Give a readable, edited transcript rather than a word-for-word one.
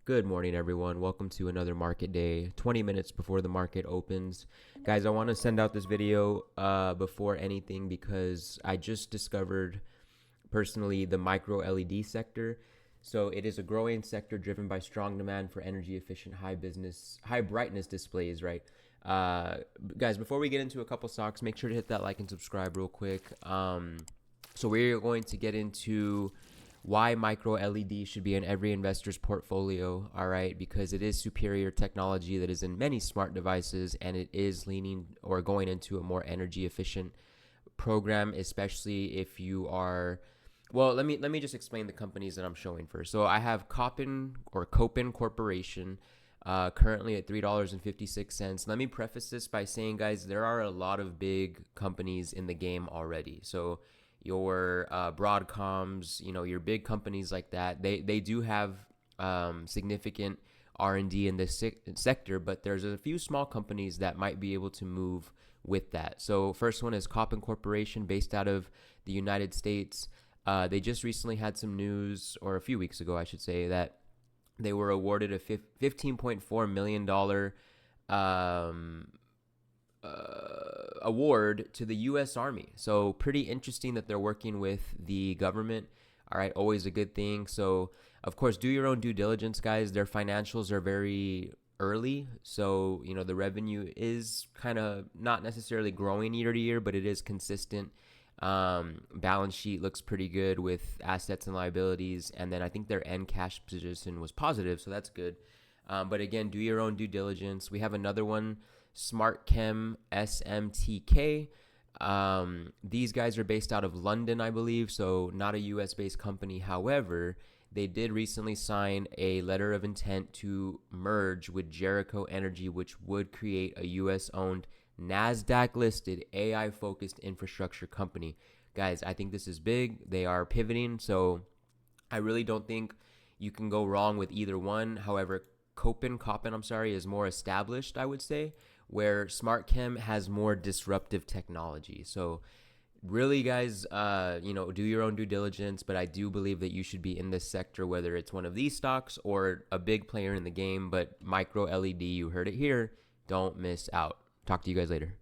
Good morning, everyone. Welcome to another market day, 20 minutes before the market opens. Guys, I want to send out this video before anything because I just discovered personally the micro LED sector. So it is a growing sector driven by strong demand for energy efficient, high brightness displays, right? Guys, before we get into a couple stocks, make sure to hit that like and subscribe real quick. So we're going to get into why micro LED should be in every investor's portfolio, all right? Because it is superior technology that is in many smart devices, and it is leaning or going into a more energy efficient program, especially if you are. Well, let me just explain the companies that I'm showing first. So I have Kopin Corporation, currently at $3.56. Let me preface this by saying, guys, there are a lot of big companies in the game already. So your Broadcoms, your big companies like that, they do have significant R&D in this sector, but there's a few small companies that might be able to move with that. So first one is Kopin Corporation, based out of the United States. They just recently had some news, or a few weeks ago, I should say, that they were awarded a $15.4 million award to the U.S. Army. So pretty interesting that they're working with the government. All right, always a good thing. So of course, do your own due diligence, guys. Their financials are very early, so the revenue is kind of not necessarily growing year to year, but it is consistent. Balance sheet looks pretty good with assets and liabilities, and then I think their end cash position was positive, so that's good. But again, do your own due diligence. We have another one, SmartChem SMTK. These guys are based out of London, I believe, so not a US based company. However, they did recently sign a letter of intent to merge with Jericho Energy, which would create a US owned NASDAQ listed AI focused infrastructure company. Guys, I think this is big. They are pivoting, so I really don't think you can go wrong with either one. However, Kopin, I'm sorry, is more established, I would say, where SmartChem has more disruptive technology. So really, guys, do your own due diligence, but I do believe that you should be in this sector, whether it's one of these stocks or a big player in the game. But micro LED, you heard it here. Don't miss out. Talk to you guys later.